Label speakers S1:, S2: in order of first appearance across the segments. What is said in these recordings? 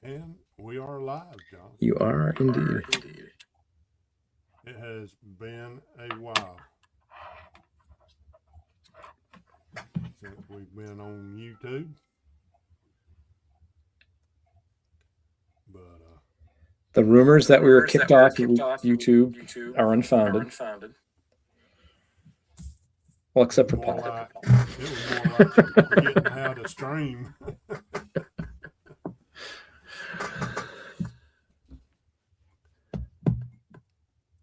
S1: And we are live, John.
S2: You are indeed.
S1: It has been a while since we've been on YouTube. But
S2: The rumors that we were kicked off YouTube are unfounded. Well, except for Paul.
S1: It was more like forgetting how to stream.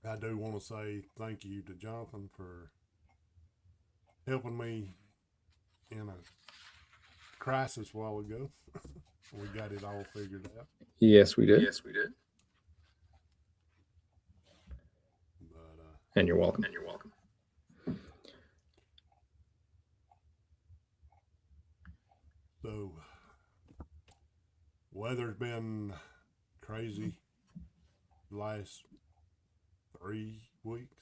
S1: I do want to say thank you to Jonathan for helping me in a crisis a while ago. We got it all figured out.
S2: Yes, we did.
S1: But,
S2: and you're welcome.
S1: So, weather's been crazy the last 3 weeks.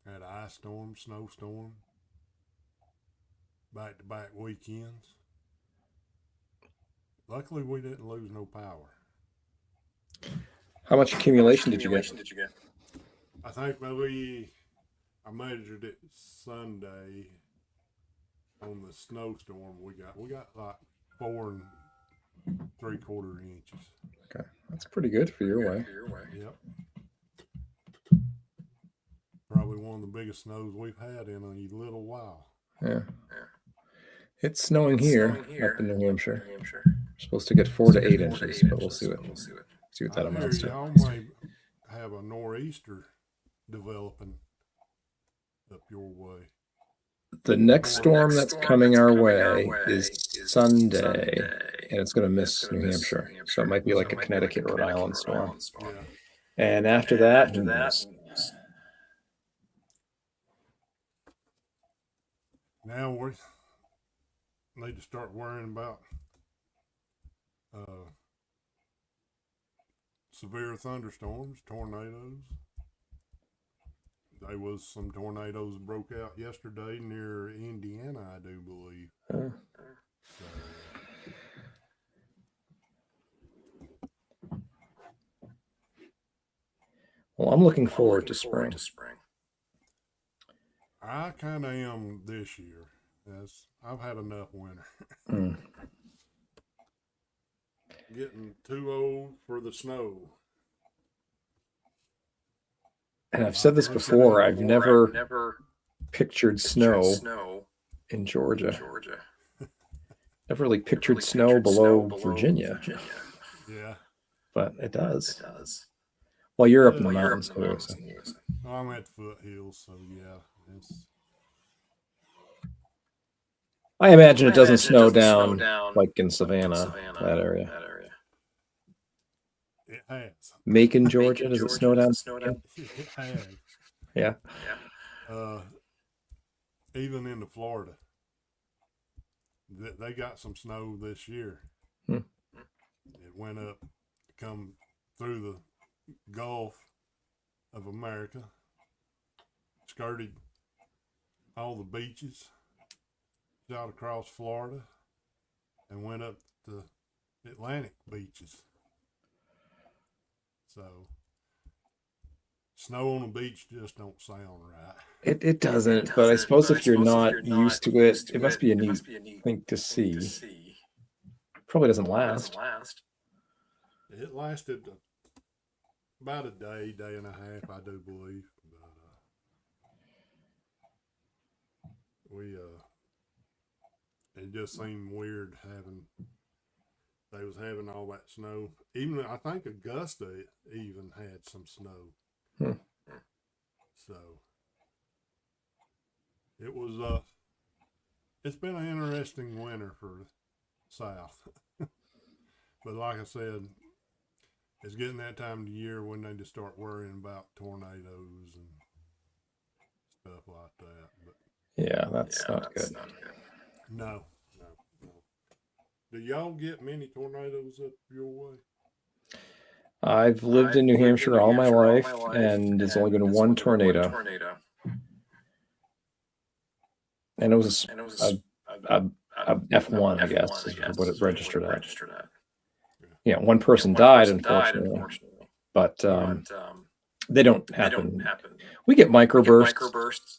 S1: Had ice storm, snowstorm, back-to-back weekends. Luckily, we didn't lose no power.
S2: How much accumulation did you get?
S1: I think maybe I measured it Sunday on the snowstorm we got. We got like 4 3/4 inches.
S2: Okay, that's pretty good for your way.
S1: Yep. Probably one of the biggest snows we've had in a little while.
S2: Yeah. It's snowing here up in New Hampshire. We're supposed to get 4 to 8 inches, but we'll see what that amounts to.
S1: Y'all may have a nor'easter developing up your way.
S2: The next storm that's coming our way is Sunday, and it's going to miss New Hampshire. So it might be like a Connecticut, Rhode Island storm.
S1: Yeah.
S2: And after that, who knows?
S1: Now we need to start worrying about severe thunderstorms, tornadoes. There was some tornadoes broke out yesterday near Indiana, I do believe.
S2: Well, I'm looking forward to spring.
S1: I kind of am this year. I've had enough winter. Getting too old for the snow.
S2: And I've said this before, I've never pictured snow in Georgia. Never really pictured snow below Virginia.
S1: Yeah.
S2: But it does. Well, you're up in the mountains.
S1: I'm at the foothills, so yeah.
S2: I imagine it doesn't snow down like in Savannah, that area.
S1: It has.
S2: Macon, Georgia, does it snow down?
S1: It has.
S2: Yeah.
S1: Even into Florida, they got some snow this year.
S2: It
S1: went up to come through the Gulf of America, skirted all the beaches, shot across Florida, and went up to Atlantic beaches. So, snow on the beach just don't sound right.
S2: It doesn't, but I suppose if you're not used to it, it must be a neat thing to see. Probably doesn't last.
S1: It lasted about a day and a half, I do believe. But it just seemed weird they was having all that snow. Even I think Augusta even had some snow. So it was it's been an interesting winter for the South. But like I said, it's getting that time of the year when they just start worrying about tornadoes and stuff like that. But
S2: yeah, that's not good.
S1: No. Do y'all get many tornadoes up your way?
S2: I've lived in New Hampshire all my life, and there's only been one tornado. And it was a F1, I guess, is what it registered at.
S1: Yeah.
S2: One person died, unfortunately, but they don't happen. We get microbursts,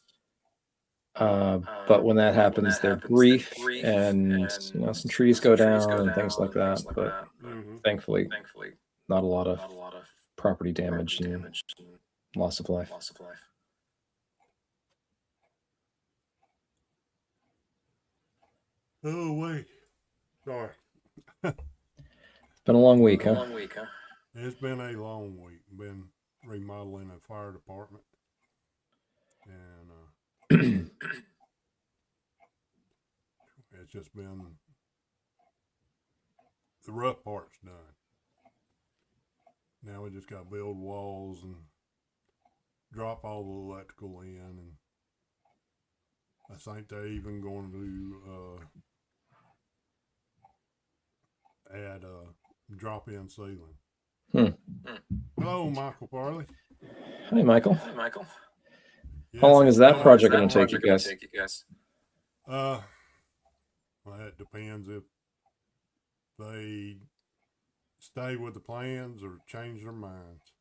S2: but when that happens, they're brief, and some trees go down and things like that. But thankfully, not a lot of property damage and loss of life.
S1: Oh wait, sorry.
S2: It's been a long week, huh?
S1: It's been a long week. Been remodeling a fire department, and it's just been the rough part's done. Now we just got to build walls and drop all the electrical in, and I think they're even going to add a drop-in ceiling. Hello, Michael Farley.
S2: Hi, Michael.
S1: Yes,
S2: How long is that project going to take you guys?
S1: Well, it depends if they stay with the plans or change their minds.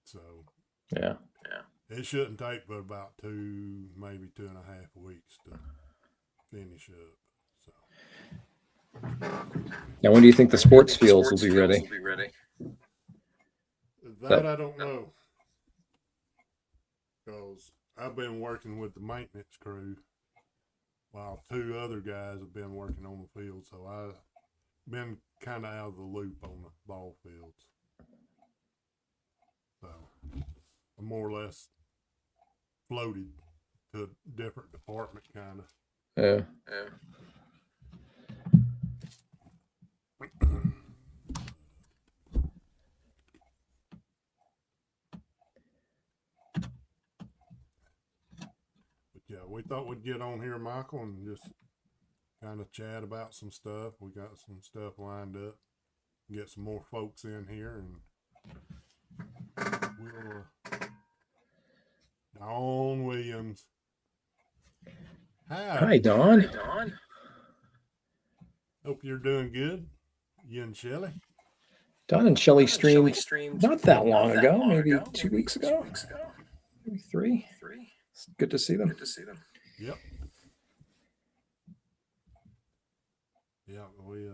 S1: So
S2: yeah,
S1: it shouldn't take but about maybe 2.5 weeks to finish up. So
S2: now, when do you think the sports fields will be ready?
S1: That I don't know, because I've been working with the maintenance crew while 2 other guys have been working on the field, so I've been kind of out of the loop on the ball fields. So I'm more or less floated to a different department, kind of.
S2: Yeah.
S1: But yeah, we thought we'd get on here, Michael, and just kind of chat about some stuff. We got some stuff lined up. Get some more folks in here, and we'll Dawn Williams.
S2: Hi, Dawn.
S1: Hope you're doing good. You and Shelly.
S2: Dawn and Shelly streamed not that long ago, maybe 2 weeks ago, maybe 3. It's good to see them.
S1: Yep. Yeah, we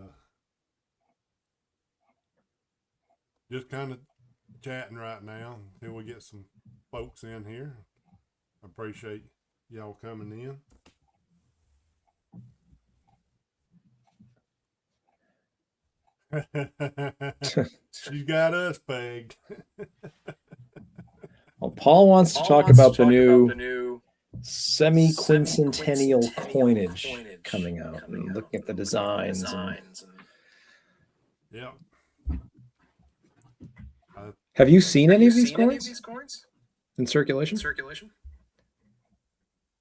S1: just kind of chatting right now until we get some folks in here. I appreciate y'all coming in. She's got us pegged.
S2: Well, Paul wants to talk about the new semi-quincentennial coinage coming out and looking at the designs.
S1: Yeah.
S2: Have you seen any of these coins in circulation?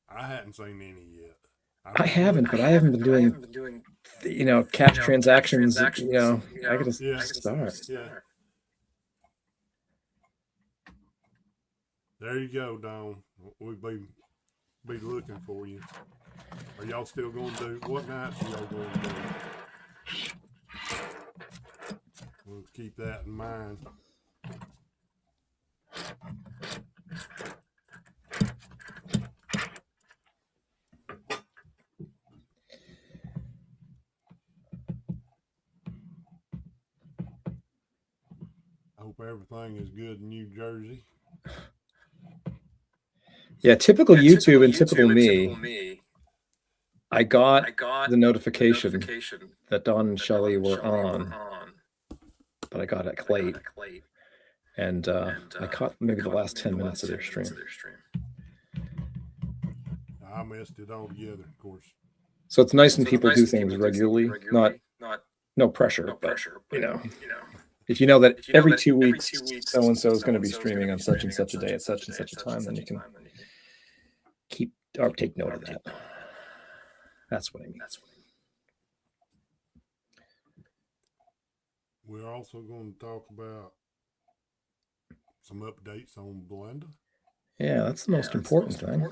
S1: I hadn't seen any yet.
S2: I haven't, but I haven't been doing cash transactions. I gotta start.
S1: Yeah. There you go, Dawn. We'll be looking for you. Are y'all still going to do? What nights are y'all going to do? We'll keep that in mind. I hope everything is good in New Jersey.
S2: Yeah, typical YouTube and typical me. I got the notification that Dawn and Shelly were on, but I got it late. And I caught maybe the last 10 minutes of their stream.
S1: I missed it altogether, of course.
S2: So it's nice when people do things regularly, no pressure, but if you know that every 2 weeks so-and-so is going to be streaming on such and such a day at such and such a time, then you can keep or take note of that. That's what I mean.
S1: We're also going to talk about some updates on Belinda.
S2: Yeah, that's the most important thing.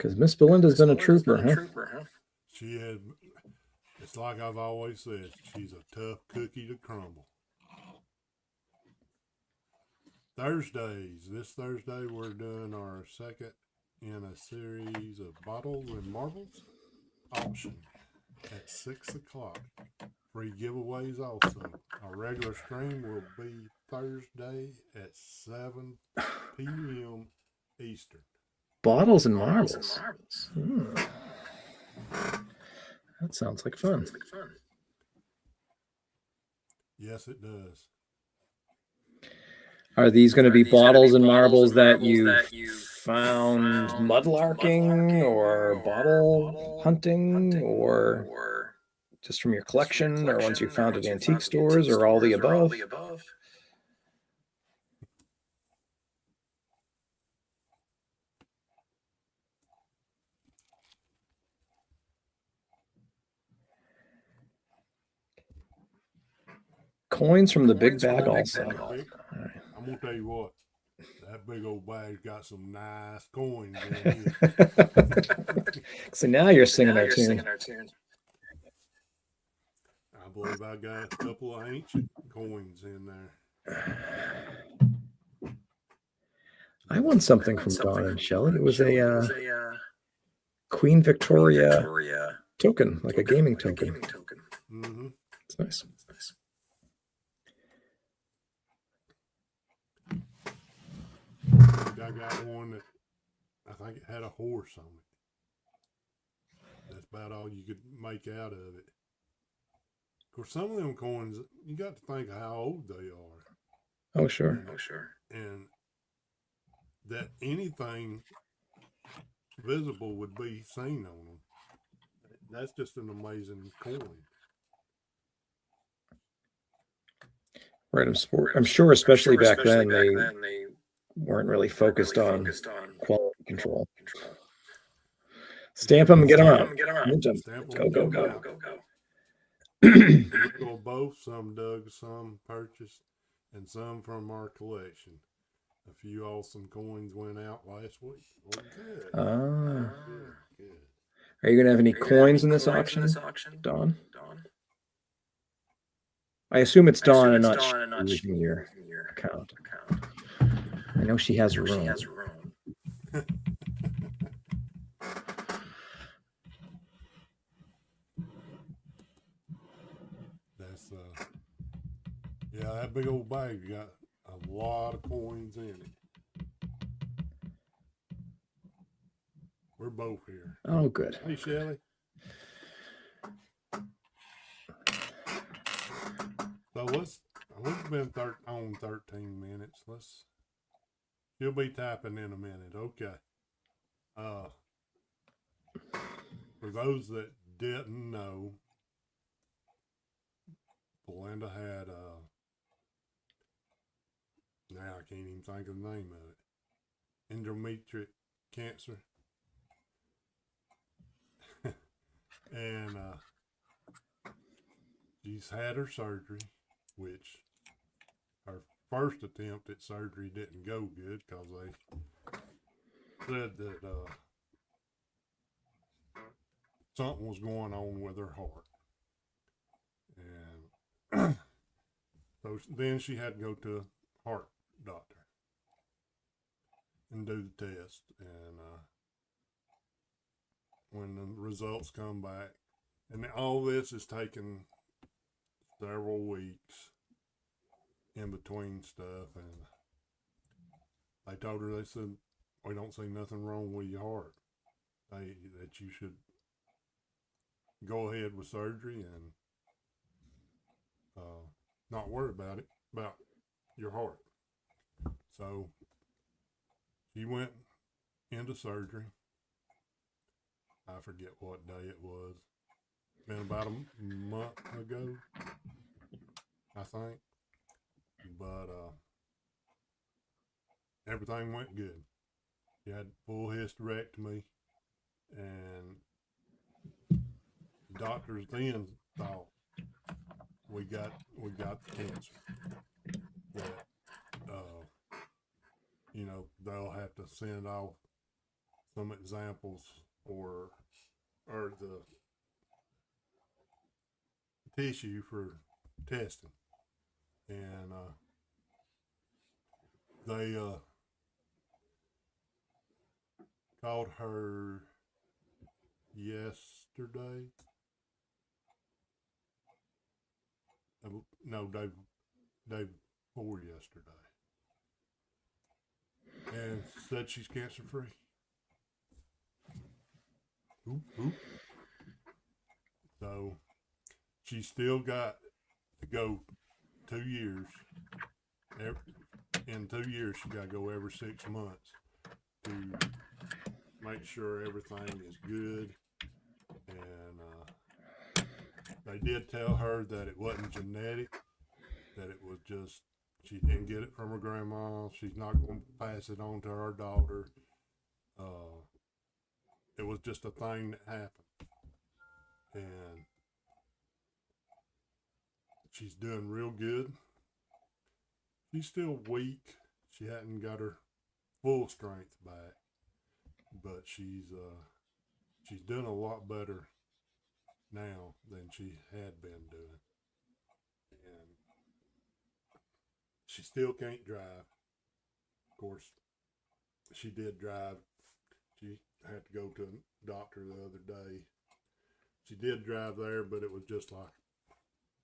S2: Because Miss Belinda's been a trooper, huh?
S1: She had. It's like I've always said. She's a tough cookie to crumble. Thursdays. This Thursday we're doing our second in a series of bottles and marbles auction at 6 o'clock. Free giveaways also. Our regular stream will be Thursday at 7 p.m. Eastern.
S2: Bottles and marbles. That sounds like fun.
S1: Yes, it does.
S2: Are these going to be bottles and marbles that you found mudlarking or bottle hunting or just from your collection or ones you found at antique stores or all the above? Coins from the big bag also.
S1: All right. I'm going to tell you what. That big old bag's got some nice coins in it.
S2: So now you're singing our tune.
S1: I believe I got a couple of ancient coins in there.
S2: I won something from Dawn and Shelley. It was a Queen Victoria token, like a gaming token.
S1: Mm-hmm.
S2: It's nice.
S1: I got one that I think it had a horse on it. That's about all you could make out of it. Of course, some of them coins, you got to think of how old they are.
S2: Oh, sure.
S1: And that anything visible would be seen on them. That's just an amazing coin.
S2: Right. I'm sure, especially back then, they weren't really focused on quality control. Stamp them and get on. Go.
S1: Go both. Some dug, some purchased, and some from our collection. A few awesome coins went out last week. Well, good. Good.
S2: Are you going to have any coins in this auction, Dawn? I assume it's Dawn and not using your account. I know she has her own.
S1: That's yeah, that big old bag got a lot of coins in it. We're both here.
S2: Oh, good.
S1: Hey, Shelley. So we've been on 13 minutes. She'll be tapping in a minute. Okay. For those that didn't know, Belinda had now I can't even think of the name of it. Endometrial cancer. And she's had her surgery, which her first attempt at surgery didn't go good because they said that something was going on with her heart. And so then she had to go to a heart doctor and do the test. And when the results come back, and all this is taking several weeks in between stuff, and they told her, they said, we don't see nothing wrong with your heart. That you should go ahead with surgery and not worry about your heart. So she went into surgery. I forget what day it was. Been about a month ago, I think. But everything went good. She had full hysterectomy, and doctors then thought we got the cancer. That they'll have to send some examples or the tissue for testing, and they called her yesterday. No, day before yesterday, and said she's cancer free. So she still got to go 2 years. In 2 years, she got to go every 6 months to make sure everything is good. And they did tell her that it wasn't genetic, that it was just she didn't get it from her grandma. She's not going to pass it on to her daughter. It was just a thing that happened. And she's doing real good. She's still weak. She hadn't got her full strength back, but she's doing a lot better now than she had been doing. And she still can't drive. Of course, she did drive. She had to go to a doctor the other day. She did drive there, but it was just like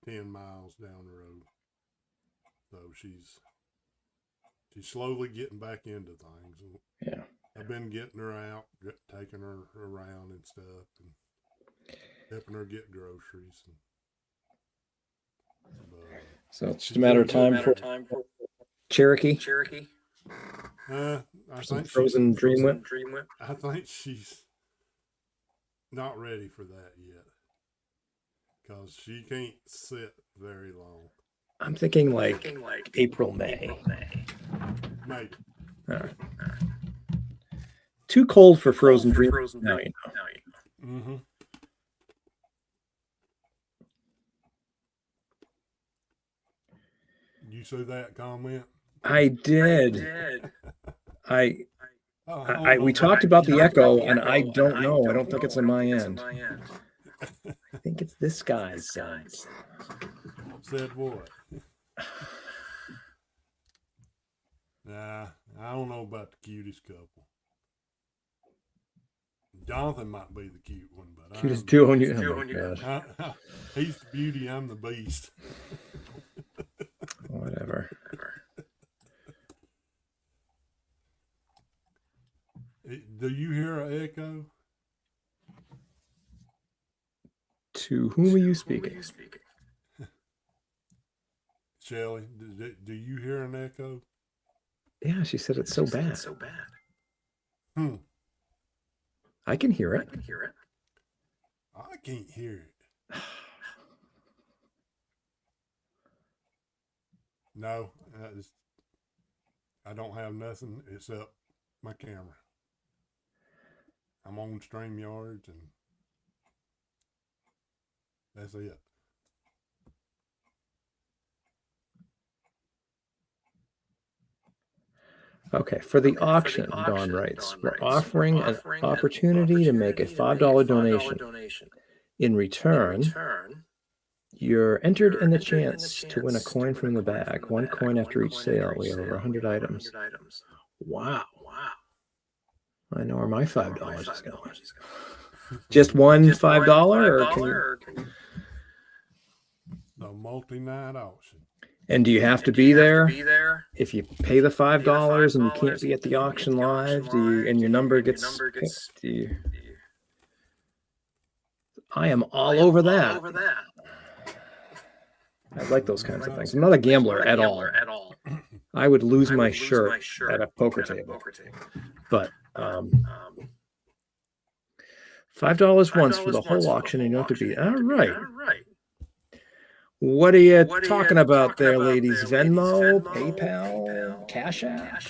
S1: 10 miles down the road. So she's slowly getting back into things.
S2: Yeah.
S1: I've been getting her out, taking her around and stuff, and helping her get groceries.
S2: So it's just a matter of time for Cherokee.
S1: I think
S2: Frozen Dream Whip.
S1: I think she's not ready for that yet, because she can't sit very long.
S2: I'm thinking like April, May.
S1: Maybe.
S2: All right. Too cold for Frozen Dream. Now you know.
S1: Mm-hmm. You see that comment?
S2: I did. We talked about the echo, and I don't know. I don't think it's on my end. I think it's this guy's.
S1: Said what? Nah, I don't know about the cutest couple. Jonathan might be the cute one, but
S2: cutest duo on you. Oh my gosh.
S1: He's the beauty. I'm the beast.
S2: Whatever.
S1: Do you hear an echo?
S2: To whom are you speaking?
S1: Shelley, do you hear an echo?
S2: Yeah, she said it's so bad.
S1: Hmm.
S2: I can hear it.
S1: I can't hear it. No, I don't have nothing except my camera. I'm on StreamYards, and that's it.
S2: Okay, for the auction, Don writes, we're offering an opportunity to make a $5 donation. In return, you're entered in the chance to win a coin from the bag. One coin after each sale. We have over 100 items. Wow. I know where my $5 is going. Just one $5, or can you...
S1: The multi-night auction.
S2: And do you have to be there? If you pay the $5 and you can't be at the auction live, and your number gets picked, I am all over that. I like those kinds of things. I'm not a gambler at all. I would lose my shirt at a poker table. But $5 once for the whole auction, and you don't have to be. All right. What are you talking about there, ladies? Venmo, PayPal, Cash App?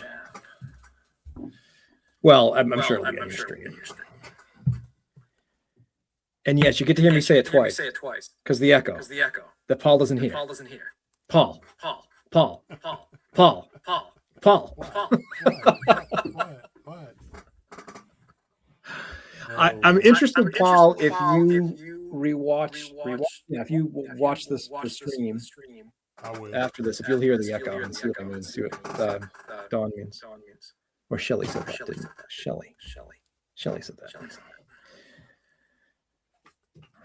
S2: Well, I'm sure it'll be on your stream. And yes, you get to hear me say it twice. Because the echo. That Paul doesn't hear. Paul.
S1: What?
S2: I'm interested, Paul, if you rewatch, yeah, if you watch this the stream after this, if you'll hear the echo and see what I mean, see what Dawn means. Or Shelley said that, didn't Shelley said that.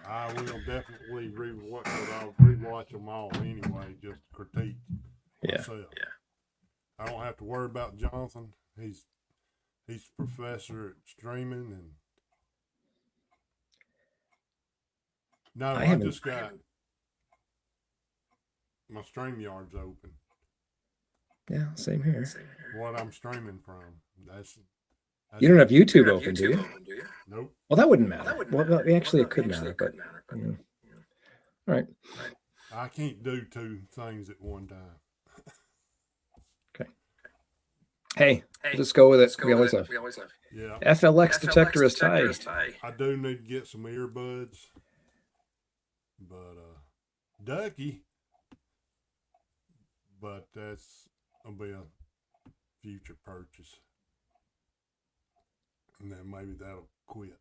S1: I will definitely rewatch, but I'll rewatch them all anyway, just to critique myself. Yeah. I don't have to worry about Jonathan. He's professor at streaming, and no, I just got my StreamYard's open.
S2: Yeah, same here.
S1: What I'm streaming from. That's
S2: you don't have YouTube open, do you?
S1: Nope.
S2: Well, that wouldn't matter. Well, actually, it could matter, but yeah. All right.
S1: I can't do two things at one time.
S2: Okay. Hey, just go with it. We always have.
S1: Yeah.
S2: FLX detector is tight.
S1: I do need to get some earbuds, but Ducky. But that's gonna be a future purchase, and then maybe that'll quit.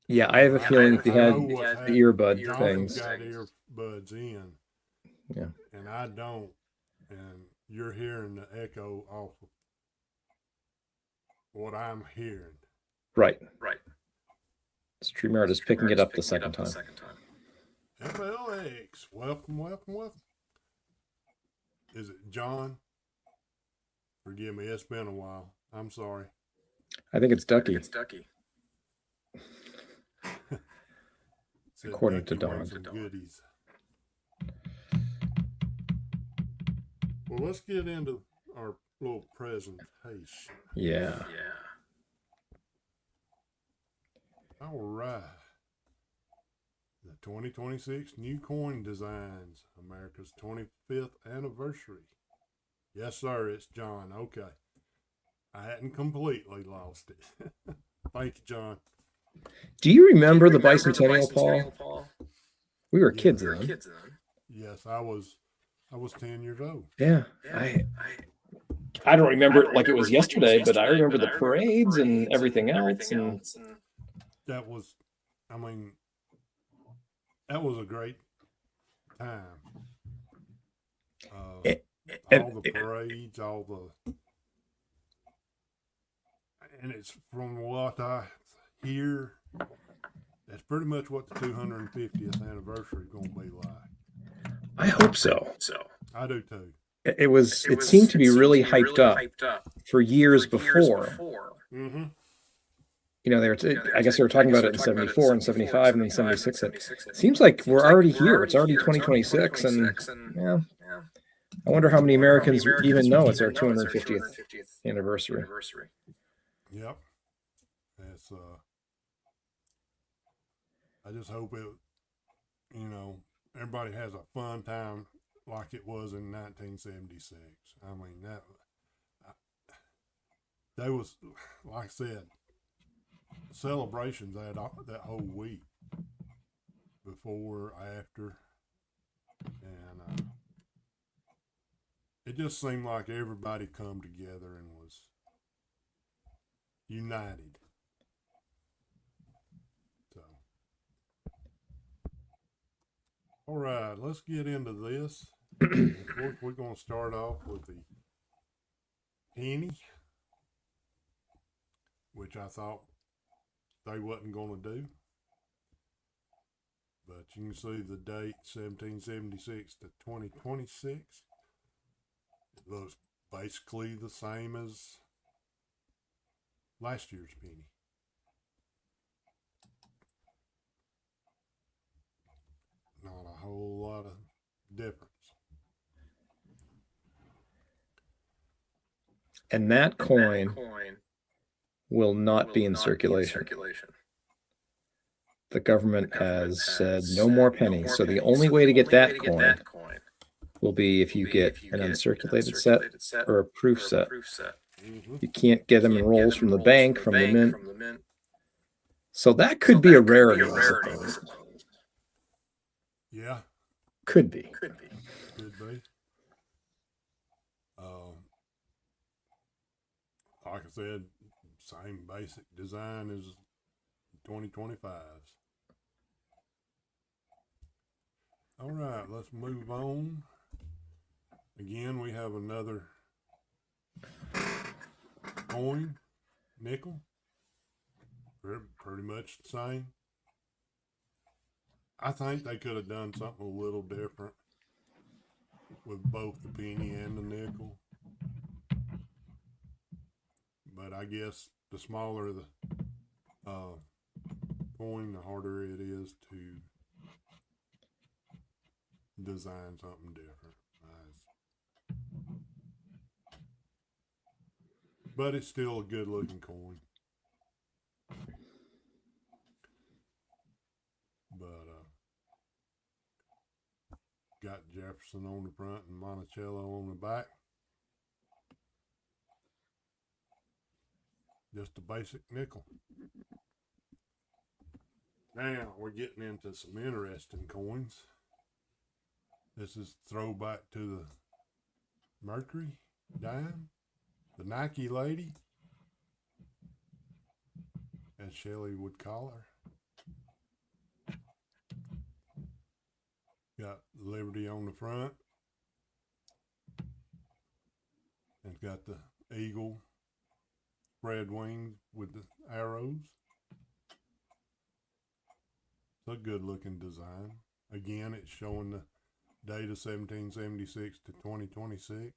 S2: Yeah, I have a feeling if you had the earbud
S1: things. Got earbuds in.
S2: Yeah.
S1: And I don't. And you're hearing the echo off of what I'm hearing.
S2: Right. StreamYard is picking it up the second time.
S1: FLX, welcome. Is it John? Forgive me, it's been a while. I'm sorry.
S2: I think it's Ducky. According to Dawn.
S1: Goodies. Well, let's get into our little presentation.
S2: Yeah.
S1: All right. The 2026 New Coin Designs, America's 25th anniversary. Yes, sir, it's John. Okay. I hadn't completely lost it. Thank you, John.
S2: Do you remember the bicentennial, Paul? We were kids then.
S1: Yes, I was 10 years old.
S2: Yeah. I don't remember it like it was yesterday, but I remember the parades and everything else. And
S1: that was a great time. All the parades, and it's from what I hear, that's pretty much what the 250th anniversary is going to be like.
S2: I hope so.
S1: I do too.
S2: It seemed to be really hyped up for years before.
S1: Mm-hmm.
S2: You know, I guess they were talking about it in 74 and 75 and then 76. It seems like we're already here. It's already 2026. And yeah, I wonder how many Americans even know it's our 250th anniversary.
S1: Yep. It's, I just hope everybody has a fun time like it was in 1976. I mean, that was, like I said, celebrations that whole week, before, after, and it just seemed like everybody come together and was united. So, all right, let's get into this. Of course, we're going to start off with the penny, which I thought they wasn't going to do. But you can see the date, 1776 to 2026. It looks basically the same as last year's penny. Not a whole lot of difference.
S2: And that coin will not be in circulation. The government has said no more pennies. So the only way to get that coin will be if you get an uncirculated set or a proof set.
S1: Mm-hmm.
S2: You can't get them in rolls from the bank, from the mint. So that could be a rarity, I suppose.
S1: Yeah.
S2: Could be.
S1: Like I said, same basic design as 2025s. All right, let's move on. Again, we have another coin, nickel. Pretty much the same. I think they could have done something a little different with both the penny and the nickel. But I guess the smaller the coin, the harder it is to design something different. But it's still a good looking coin. But got Jefferson on the front and Monticello on the back. Just a basic nickel. Now we're getting into some interesting coins. This is throwback to the Mercury dime, the Nike lady, as Shelley would call her. Got Liberty on the front. And it's got the eagle spread wings with the arrows. It's a good looking design. Again, it's showing the date of 1776 to 2026.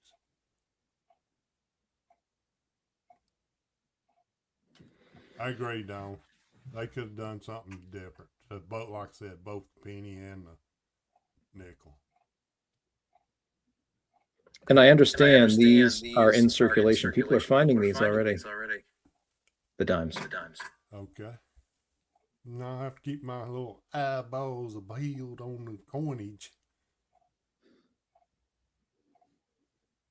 S1: I agree, Don. They could have done something different. So both, like I said, both the penny and the nickel.
S2: And I understand these are in circulation. People are finding these already. The dimes.
S1: Okay. Now I have to keep my little eyeballs peeled on the coinage.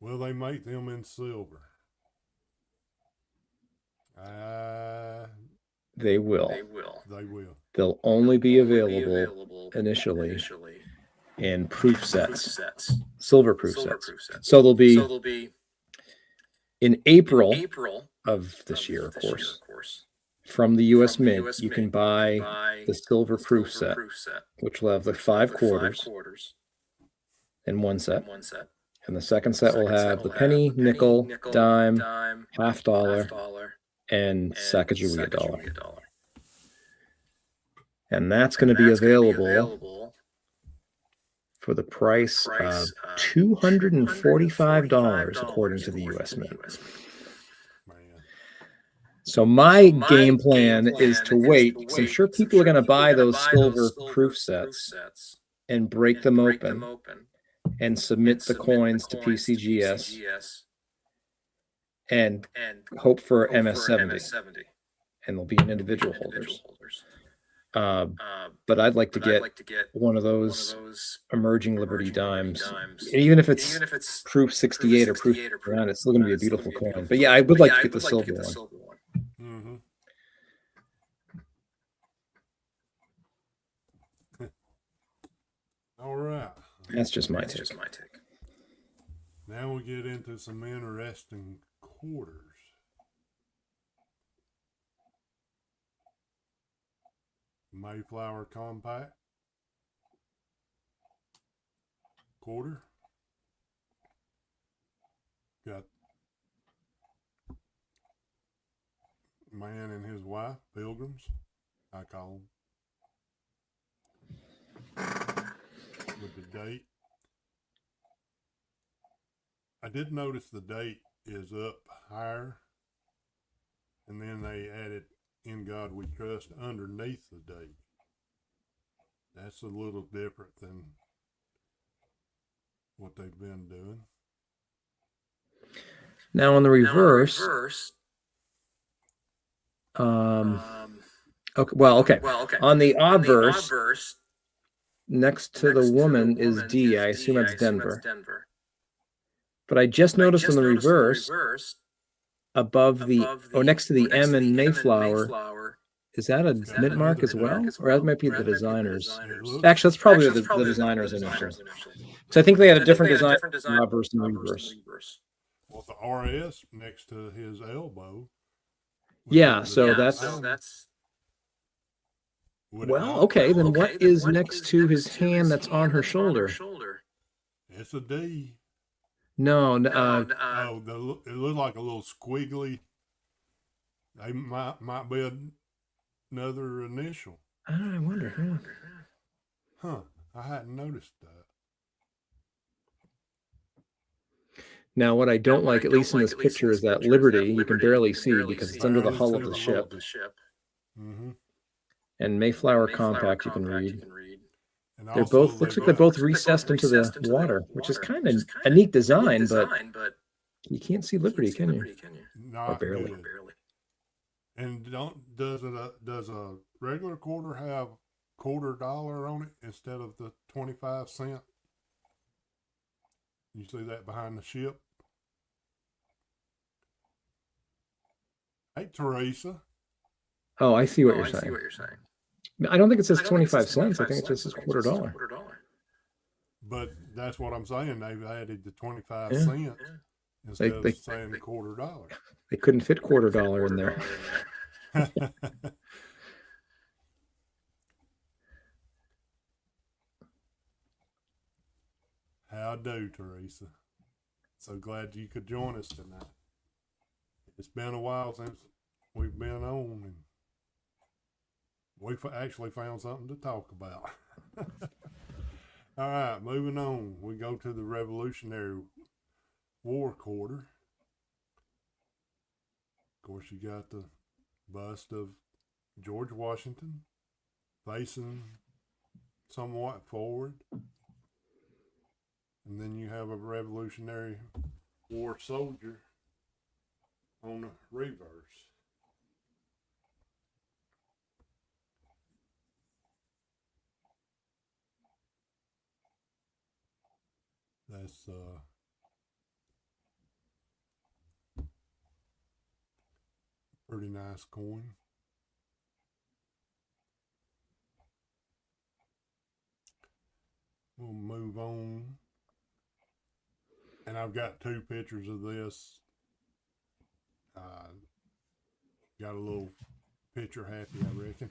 S1: Will they make them in silver?
S2: They will.
S1: They will.
S2: They'll only be available initially in proof sets, silver proof sets. So they'll be in April of this year, of course. From the U.S. Mint, you can buy the silver proof set, which will have the 5 quarters in one set. And the second set will have the penny, nickel, dime, half dollar, and Sacagawea dollar. And that's going to be available for the price of $245 according to the U.S. Mint. So my game plan is to wait, because I'm sure people are going to buy those silver proof sets and break them open and submit the coins to PCGS and hope for MS70. And they'll be in individual holders. But I'd like to get one of those emerging Liberty dimes. Even if it's proof 68 or proof 69, it's still going to be a beautiful coin. But yeah, I would like to get the silver one.
S1: Mm-hmm. All right.
S2: That's just my take.
S1: Now we get into some interesting quarters. Mayflower Compact quarter. Got man and his wife, pilgrims, I call them, with the date. I did notice the date is up higher, and then they added "In God We Trust" underneath the date. That's a little different than what they've been doing.
S2: Now on the reverse, okay. On the obverse, next to the woman is D. I assume that's Denver. But I just noticed on the reverse, above next to the M in Mayflower, is that a mint mark as well? Or that might be the designers. Actually, that's probably the designer's initials. So I think they had a different design in obverse and reverse.
S1: Well, the RS next to his elbow
S2: Yeah, so that's well, okay, then what is next to his hand that's on her shoulder?
S1: It's a D.
S2: No,
S1: it looks like a little squiggly. They might be another initial.
S2: I wonder. Yeah.
S1: Huh? I hadn't noticed that.
S2: Now, what I don't like, at least in this picture, is that Liberty you can barely see because it's under the hull of the ship.
S1: Mm-hmm.
S2: And Mayflower Compact you can read. They're both looks like they're both recessed into the water, which is kind of a neat design, but you can't see Liberty, can you?
S1: Not
S2: or barely.
S1: Good. And does a regular quarter have $0.25 on it instead of the 25-cent? You see that behind the ship? Hey, Teresa.
S2: Oh, I see what you're saying. I don't think it says 25 cents. I think it just says $0.25.
S1: But that's what I'm saying. They've added the 25 cents instead of saying $0.25.
S2: They couldn't fit $0.25 in there.
S1: How do, Teresa? So glad you could join us tonight. It's been a while since we've been on, and we've actually found something to talk about. All right, moving on. We go to the Revolutionary War quarter. Of course, you got the bust of George Washington facing somewhat forward. And then you have a Revolutionary War soldier on the reverse. That's pretty nice coin. We'll move on. And I've got two pictures of this. Got a little picture happy, I reckon.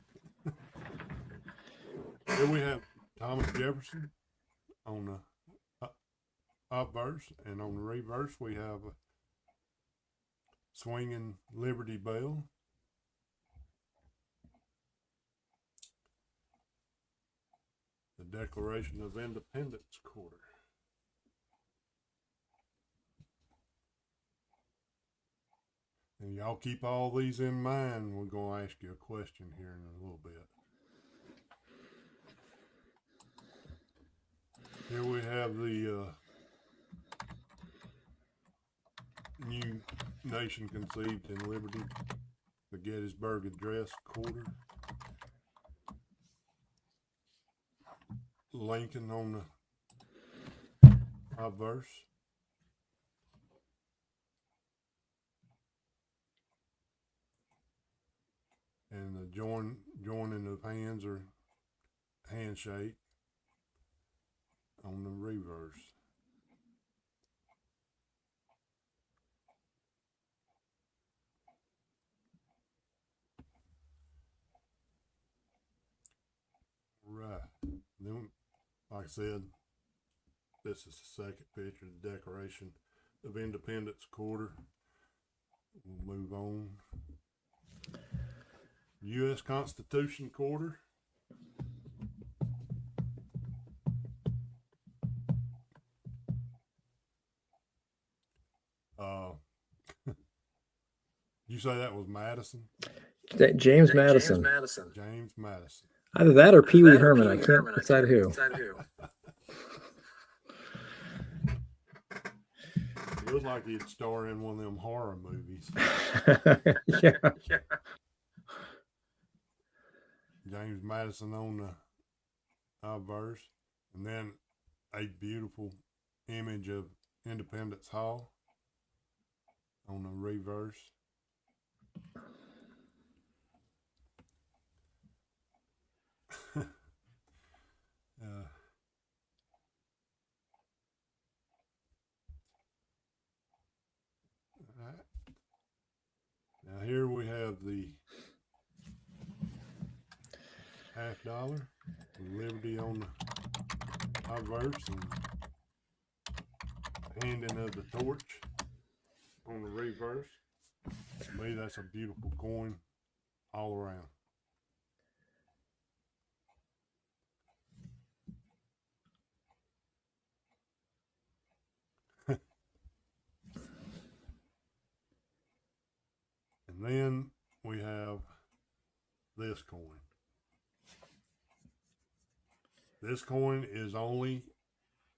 S1: Here we have Thomas Jefferson on the obverse, and on the reverse we have a swinging Liberty Bell. The Declaration of Independence quarter. And y'all keep all these in mind. We're going to ask you a question here in a little bit. Here we have the new nation conceived in liberty, the Gettysburg Address quarter. Lincoln on the obverse. And the joining of hands or handshake on the reverse. Right. Then, like I said, this is the second picture of the Declaration of Independence quarter. We'll move on. U.S. Constitution quarter. You say that was Madison?
S2: James Madison.
S1: James Madison.
S2: Either that or Pee Wee Herman. I can't decide who.
S1: It looks like he'd star in one of them horror movies.
S2: Yeah.
S1: James Madison on the obverse, and then a beautiful image of Independence Hall on the reverse. Now here we have the $50 Liberty on the obverse and handing of the torch on the reverse. To me, that's a beautiful coin all around. And then we have this coin. This coin is only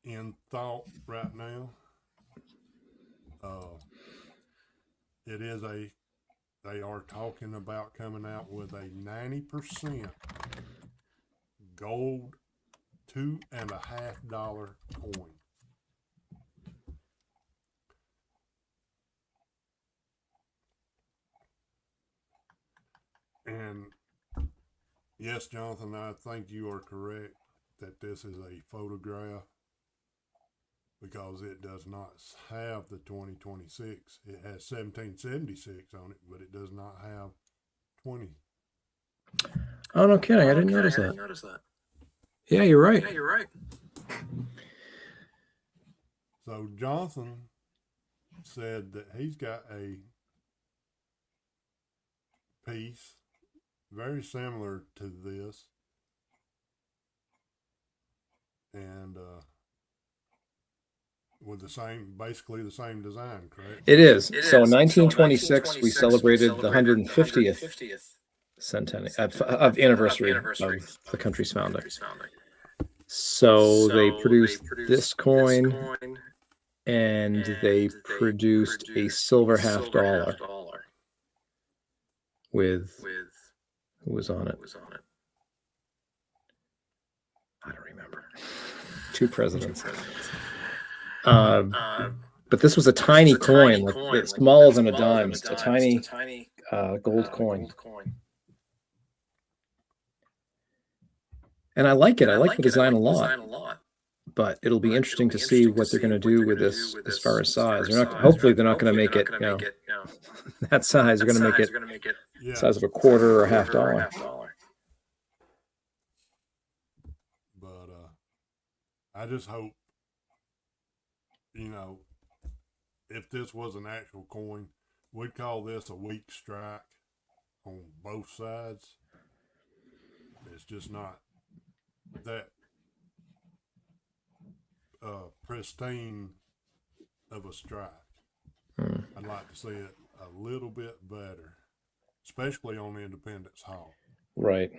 S1: in thought right now. They are talking about coming out with a 90% gold $2.50 coin. And yes, Jonathan, I think you are correct that this is a photograph because it does not have the 2026. It has 1776 on it, but it does not have 20.
S2: Oh, no kidding. I didn't notice that. Yeah, you're right.
S1: So Jonathan said that he's got a piece very similar to this, and with basically the same design, correct?
S2: It is. So in 1926, we celebrated the 150th centennial of anniversary of the country's founding. So they produced this coin, and they produced a silver $50 with who was on it? I don't remember. Two presidents. But this was a tiny coin, like smaller than a dime, a tiny gold coin. And I like it. I like the design a lot. But it'll be interesting to see what they're going to do with this as far as size. Hopefully they're not going to make it, that size. They're going to make it the size of a quarter or a $50.
S1: But I just hope, if this was an actual coin, we'd call this a weak strike on both sides. It's just not that pristine of a strike. I'd like to see it a little bit better, especially on Independence Hall.
S2: Right.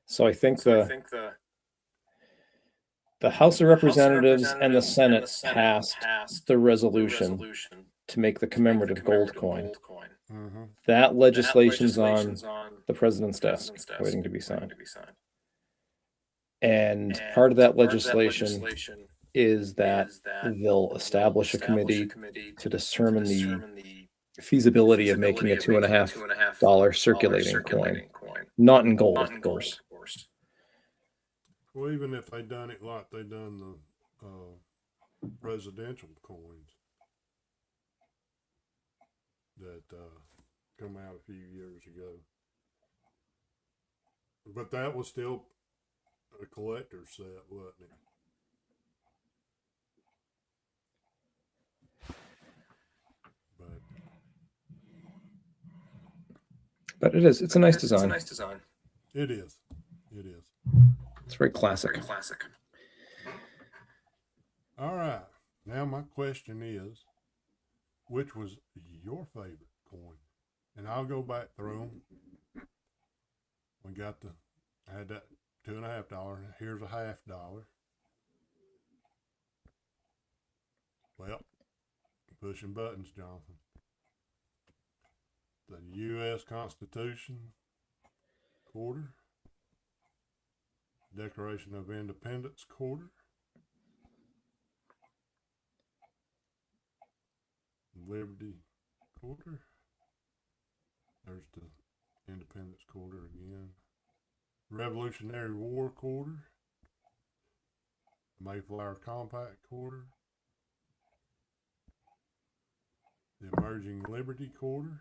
S2: So I think the House of Representatives and the Senate passed the resolution to make the commemorative gold coin.
S1: Mm-hmm.
S2: That legislation's on the president's desk, waiting to be signed. And part of that legislation is that they'll establish a committee to determine the feasibility of making a $2.50 circulating coin, not in gold, of course.
S1: Well, even if they done it like they done the presidential coins that come out a few years ago, but that was still a collector's set, wasn't it?
S2: But it is. It's a nice design.
S1: It is.
S2: It's very classic.
S1: All right. Now my question is, which was your favorite coin? And I'll go back through them. I had that $2.50. Here's a $50. Well, pushing buttons, Jonathan. The U.S. Constitution quarter. Declaration of Independence quarter. Liberty quarter. There's the Independence quarter again. Revolutionary War quarter. Mayflower Compact quarter. The Emerging Liberty quarter,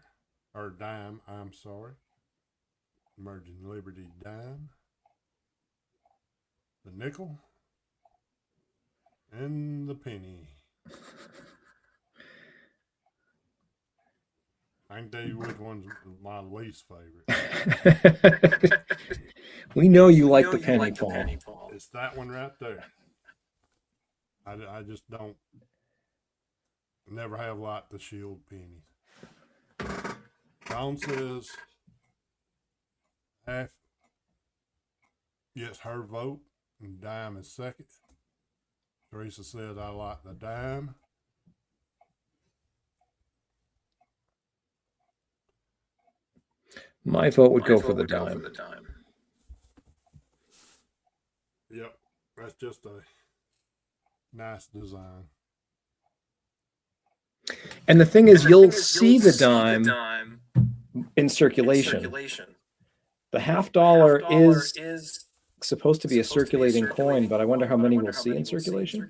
S1: or dime, I'm sorry. Emerging Liberty dime, the nickel, and the penny. I can tell you which one's my least favorite.
S2: We know you like the penny, Paul.
S1: It's that one right there. I just don't, never have liked the shield pennies. Tom says half gets her vote and dime is second. Teresa says I like the dime.
S2: My vote would go for the dime.
S1: Yep, that's just a nice design.
S2: And the thing is, you'll see the dime in circulation. The $half is supposed to be a circulating coin, but I wonder how many we'll see in circulation.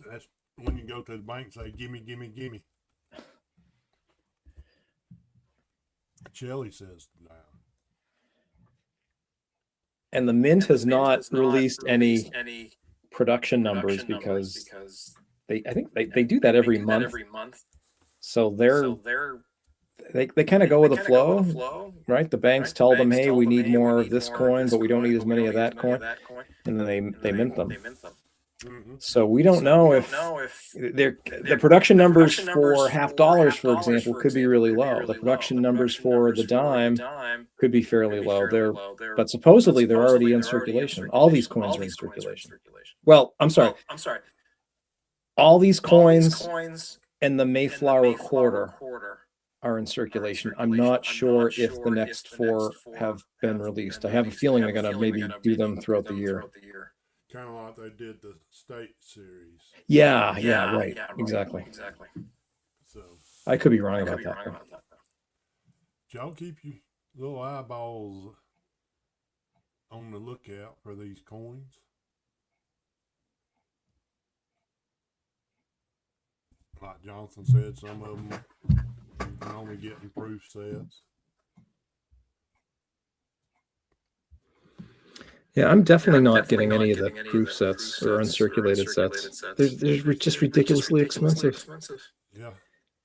S1: That's when you go to the bank and say, gimme, gimme, gimme. Shelly says dime.
S2: And the Mint has not released any production numbers because I think they do that every month. So they kind of go with the flow, right? The banks tell them, hey, we need more of this coin, but we don't need as many of that coin, and then they mint them.
S1: Mm-hmm.
S2: So we don't know if the production numbers for $half, for example, could be really low. The production numbers for the dime could be fairly low. But supposedly they're already in circulation. All these coins are in circulation. Well, I'm sorry. All these coins and the Mayflower quarter are in circulation. I'm not sure if the next 4 have been released. I have a feeling they're going to maybe do them throughout the year.
S1: Kind of like they did the state series.
S2: Yeah, right. Exactly.
S1: So
S2: I could be wrong about that.
S1: Y'all keep your little eyeballs on the lookout for these coins. Like Johnson said, some of them you can only get in proof sets.
S2: Yeah, I'm definitely not getting any of the proof sets or uncirculated sets. They're just ridiculously expensive.
S1: Yeah.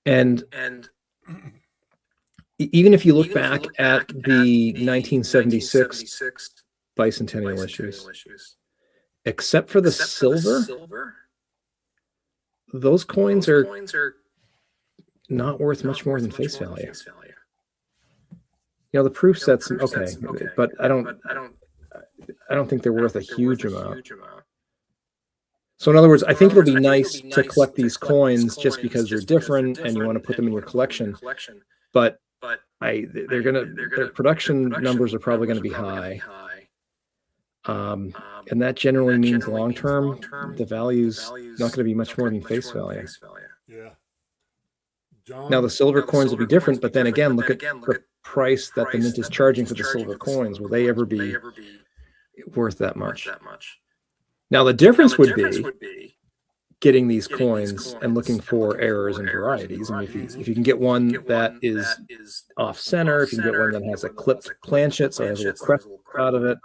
S2: And even if you look back at the 1976 bicentennial issues, except for the silver, those coins are not worth much more than face value. You know, the proof sets, okay, but I don't think they're worth a huge amount. So in other words, I think it'll be nice to collect these coins just because they're different and you want to put them in your collection. But their production numbers are probably going to be high. And that generally means long term, the value's not going to be much more than face value.
S1: Yeah.
S2: Now the silver coins will be different, but then again, look at the price that the Mint is charging for the silver coins. Will they ever be worth that much? Now the difference would be getting these coins and looking for errors and varieties. I mean, if you can get one that is off center, if you can get one that has a clipped planchet, so it has a little crest out of it,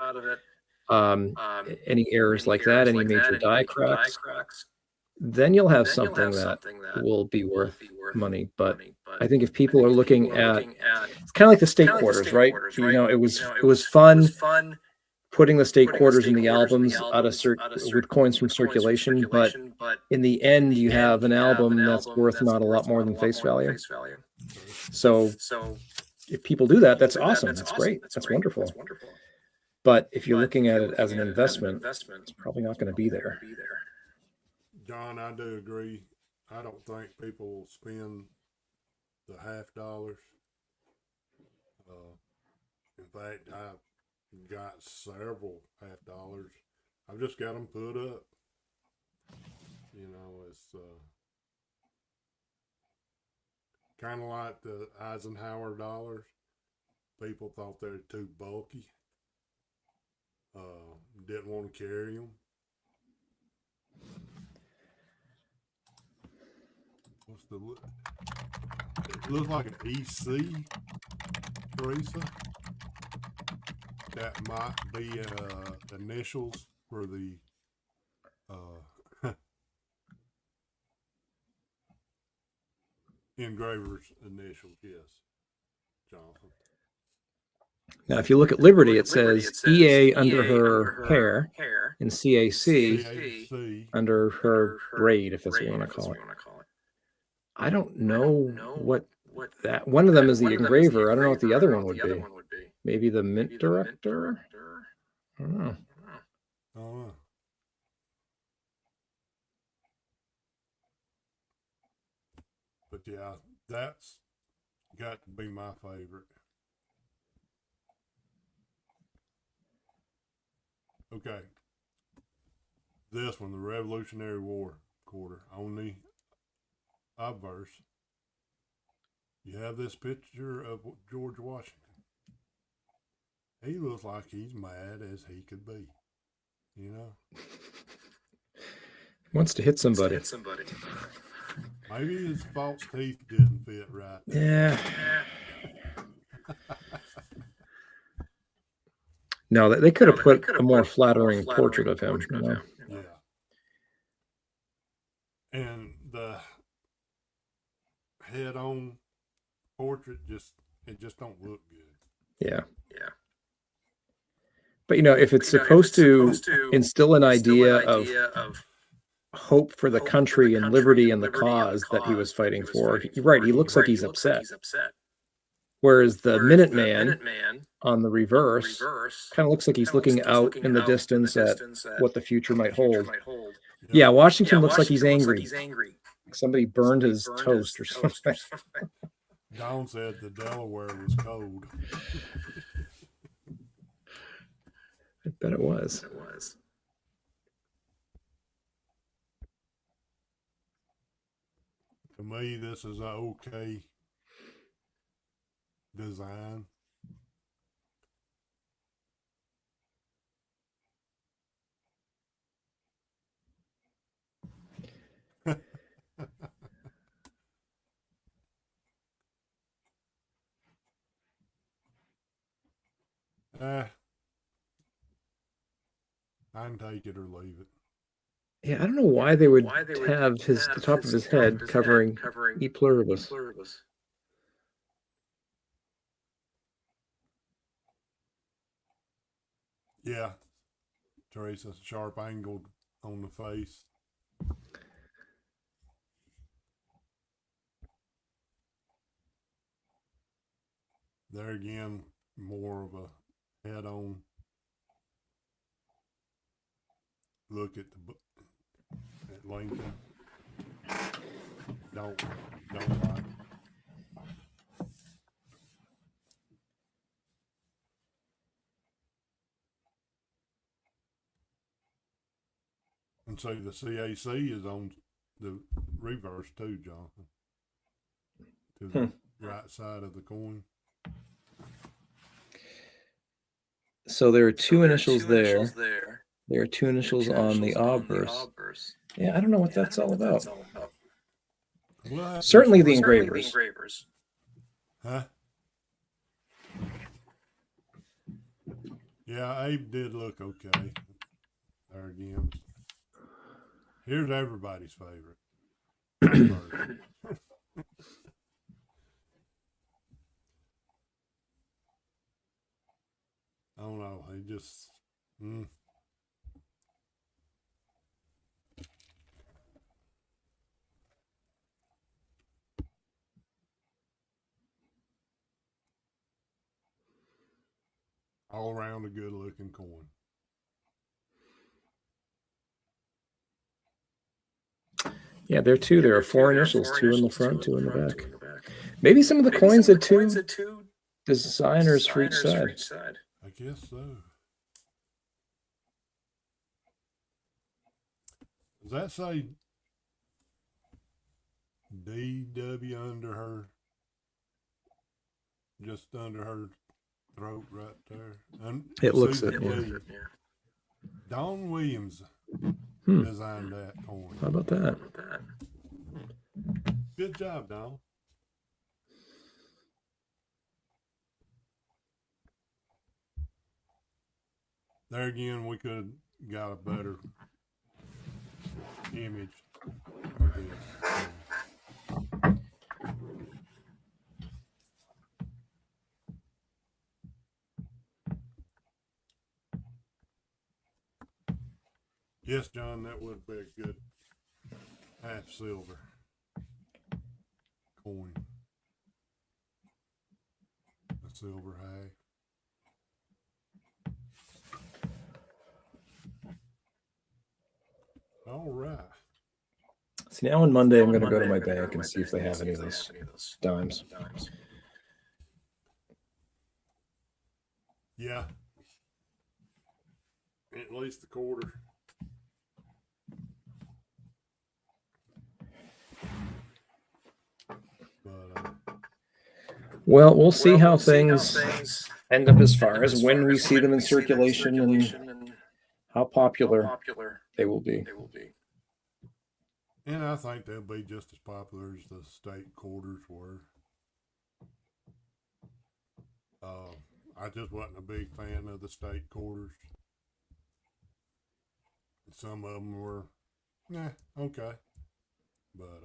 S2: any errors like that, any major die cracks, then you'll have something that will be worth money. But I think if people are looking at, it's kind of like the state quarters, right? You know, it was fun putting the state quarters in the albums out of with coins from circulation, but in the end, you have an album that's worth not a lot more than face value. So if people do that, that's awesome. That's great. That's wonderful. But if you're looking at it as an investment, it's probably not going to be there.
S1: John, I do agree. I don't think people will spend the $half. In fact, I've got several $half. I've just got them put up. You know, it's kind of like the Eisenhower dollars. People thought they were too bulky. Didn't want to carry them. It looks like an EC, Teresa. That might be initials for the engraver's initials. Yes, Jonathan.
S2: Now, if you look at Liberty, it says EA under her hair and CAC under her braid, if that's what you want to call it. I don't know what that one of them is. The engraver. I don't know what the other one would be. Maybe the mint director. I don't know.
S1: But yeah, that's got to be my favorite. Okay. This one, the Revolutionary War quarter, on the obverse, you have this picture of George Washington. He looks like he's mad as he could be, you know?
S2: Wants to hit somebody.
S1: Maybe his false teeth didn't fit right.
S2: Yeah. No, they could have put a more flattering portrait of him. You know?
S1: Yeah. And the head-on portrait just don't look good.
S2: Yeah. But if it's supposed to instill an idea of hope for the country and liberty and the cause that he was fighting for, you're right. He looks like he's upset. Whereas the Minuteman on the reverse kind of looks like he's looking out in the distance at what the future might hold. Yeah, Washington looks like he's angry. Somebody burned his toast or something.
S1: Dawn said the Delaware was cold.
S2: I bet it was.
S1: To me, this is an okay design. I can take it or leave it.
S2: Yeah, I don't know why they would have the top of his head covering E pluribus.
S1: Yeah, Teresa, sharp angled on the face. There again, more of a head-on look at Lincoln. Don't like. And so the CAC is on the reverse too, Jonathan. To the right side of the coin.
S2: So there are two initials there. There are two initials on the obverse. Yeah, I don't know what that's all about. Certainly the engravers.
S1: Huh? Yeah, Abe did look okay. There again. Here's everybody's favorite. I don't know. He just. All around a good looking coin.
S2: Yeah, there are two. There are four initials, two in the front, two in the back. Maybe some of the coins had two designers for each side.
S1: I guess so. Does that say DW under her? Just under her throat right there?
S2: It looks it,
S1: yeah. Don Williams designed that coin.
S2: How about that?
S1: Good job, Don. There again, we could have got a better image of this. Yes, John, that would be a good half silver coin. A silver half. All right.
S2: See, now on Monday, I'm going to go to my bank and see if they have any of those dimes.
S1: Yeah. At least the quarter. But,
S2: well, we'll see how things end up as far as when we see them in circulation and how popular they will be.
S1: And I think they'll be just as popular as the state quarters were. I just wasn't a big fan of the state quarters. Some of them were, okay. But,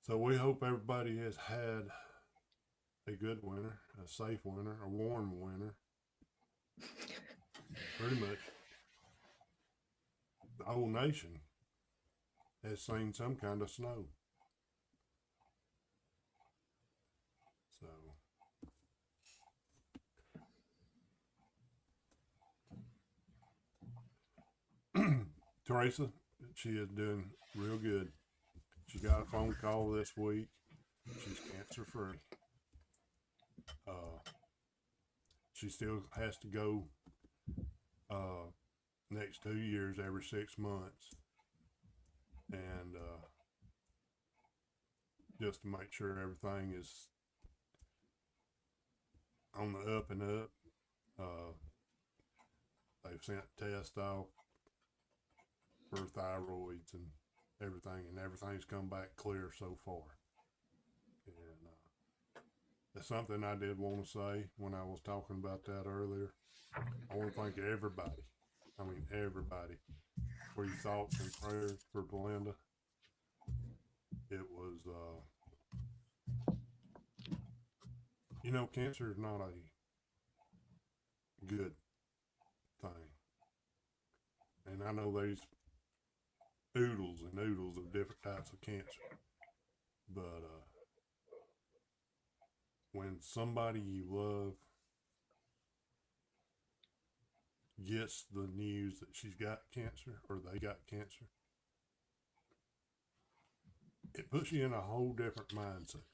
S1: so we hope everybody has had a good winter, a safe winter, a warm winter. Pretty much the whole nation has seen some kind of snow. So Teresa, she is doing real good. She got a phone call this week. She's cancer free. She still has to go next 2 years every 6 months, and just to make sure everything is on the up and up. They've sent tests off for thyroids and everything's come back clear so far. And that's something I did want to say when I was talking about that earlier. I want to thank everybody for your thoughts and prayers for Belinda. It was, cancer is not a good thing. And I know there's oodles and oodles of different types of cancer. But when somebody you love gets the news that she's got cancer or they got cancer, it puts you in a whole different mindset.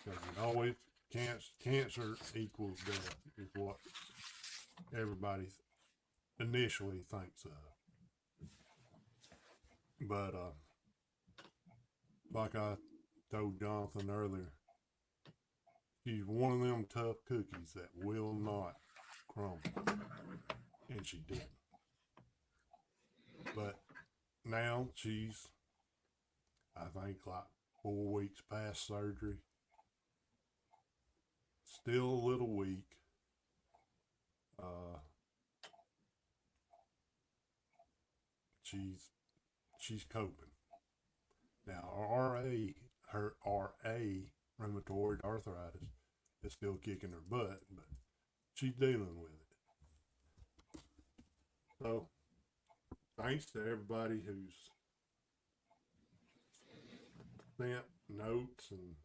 S1: Because it always, cancer equals death is what everybody initially thinks of. But like I told Jonathan earlier, she's one of them tough cookies that will not crumble. And she didn't. But now she's, I think, like 4 weeks past surgery. Still a little weak. She's coping. Now her RA, rheumatoid arthritis, is still kicking her butt, but she's dealing with it. So, thanks to everybody who's sent notes and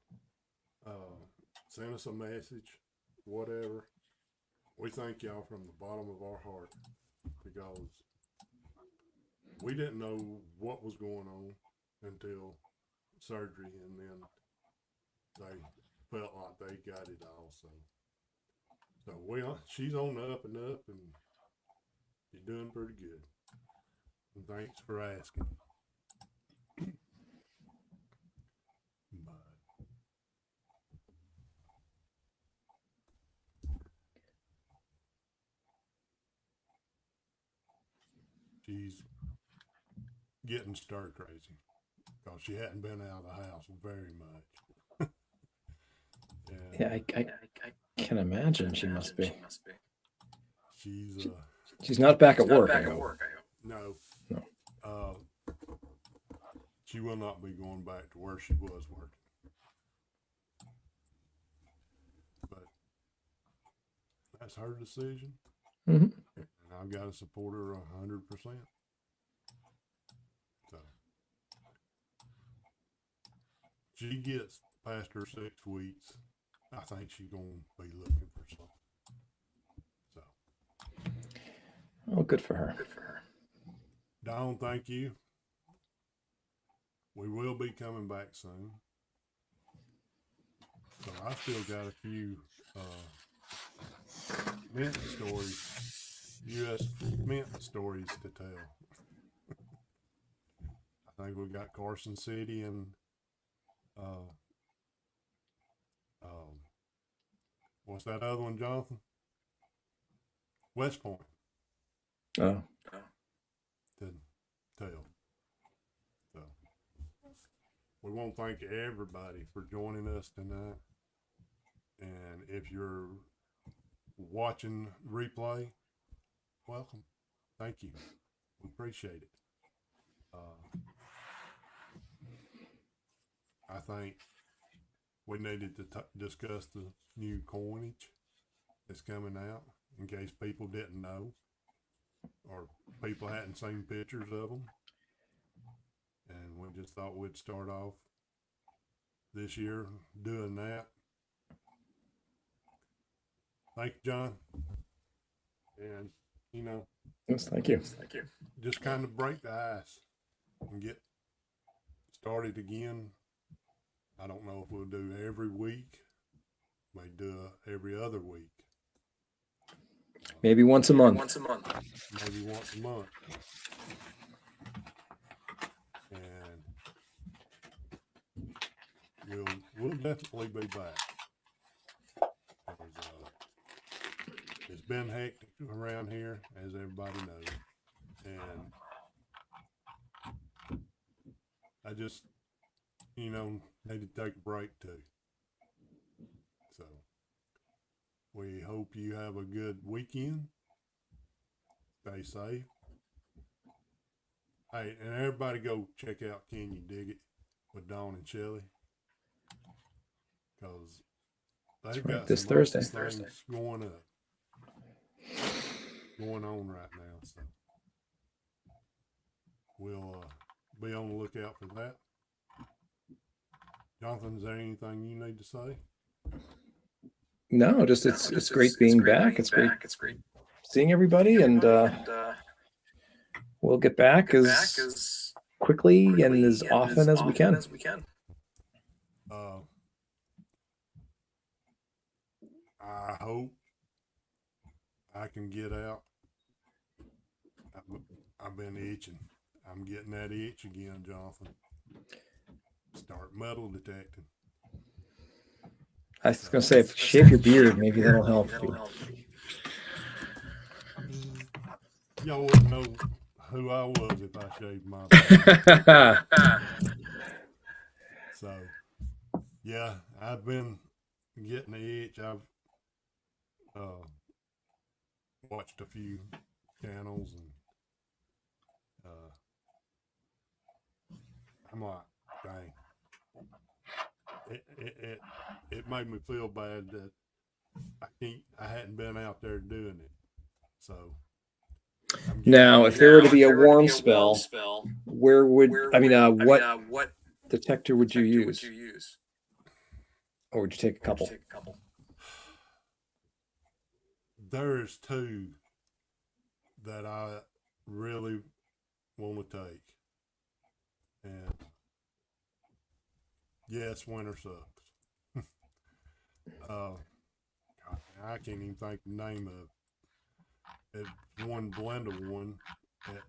S1: sent us a message, whatever. We thank y'all from the bottom of our heart, because we didn't know what was going on until surgery, and then they felt like they got it all. So she's on the up and up, and she's doing pretty good. And thanks for asking. But she's getting stir crazy because she hadn't been out of the house very much.
S2: Yeah, I can imagine she must be. She's not back at work. I hope.
S1: No.
S2: No.
S1: She will not be going back to where she was working. But that's her decision.
S2: Mm-hmm.
S1: And I've got to support her 100%. So she gets past her 6 weeks, I think she's going to be looking for something. So.
S2: Oh, good for her.
S1: Dawn, thank you. We will be coming back soon. So I still got a few mint stories, U.S. mint stories to tell. I think we got Carson City and what's that other one, Jonathan? West Point.
S2: Oh.
S1: To tell. So we want to thank everybody for joining us tonight. And if you're watching replay, welcome. Thank you. We appreciate it. I think we needed to discuss the new coinage that's coming out in case people didn't know or people hadn't seen pictures of them. And we just thought we'd start off this year doing that. Thank you, John. And, you know.
S2: Yes, thank you.
S1: Just kind of break the ice and get started again. I don't know if we'll do every week. May do every other week.
S2: Maybe once a month.
S1: Maybe once a month. And we'll definitely be back. It's been hectic around here, as everybody knows. And I just, need to take a break too. So we hope you have a good weekend. Stay safe. Hey, and everybody go check out Can You Dig It with Dawn and Shelley. Because they've got
S2: this
S1: some
S2: Thursday
S1: things going on right now. So we'll be on the lookout for that. Jonathan, is there anything you need to say?
S2: No, it's great being back. It's great seeing everybody, and we'll get back as quickly and as often as we can.
S1: I hope I can get out. I've been itching. I'm getting that itch again, Jonathan. Start metal detecting.
S2: I was going to say, if you shave your beard, maybe that'll help you.
S1: Y'all wouldn't know who I was if I shaved my beard. So, yeah, I've been getting the itch. I've watched a few channels, and I'm like, dang. It made me feel bad that I hadn't been out there doing it. So
S2: now, if there were to be a warm spell, what detector would you use? Or would you take a couple?
S1: There's two that I really want to take. And yes, winter sucks. I can't even think the name of it. It's one Belinda one at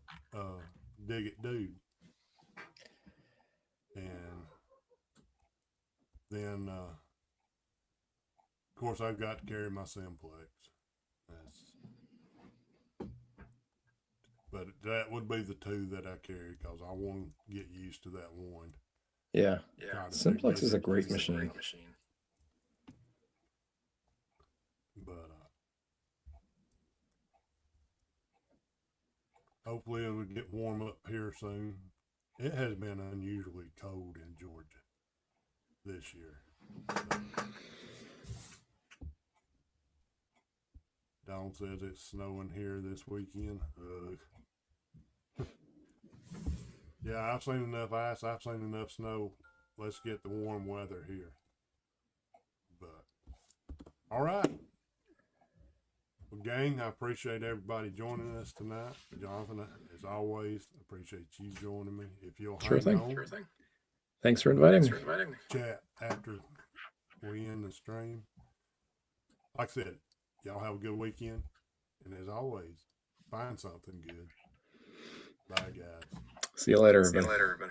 S1: Dig It Dude. And then of course I've got to carry my Simplex. But that would be the two that I carry because I want to get used to that one.
S2: Yeah.
S1: Try to
S2: Simplex
S1: get
S2: is a
S1: it
S2: great
S1: used.
S2: machine.
S1: But hopefully it will get warm up here soon. It has been unusually cold in Georgia this year. Dawn says it's snowing here this weekend. Yeah, I've seen enough ice. I've seen enough snow. Let's get the warm weather here. But all right. Well, gang, I appreciate everybody joining us tonight. Jonathan, as always, appreciate you joining me. If you'll
S2: Sure
S1: hang
S2: thing.
S1: on,
S2: Thanks for inviting me.
S1: Chat after we end the stream. Like I said, y'all have a good weekend. And as always, find something good. Bye, guys.
S2: See you later, everybody.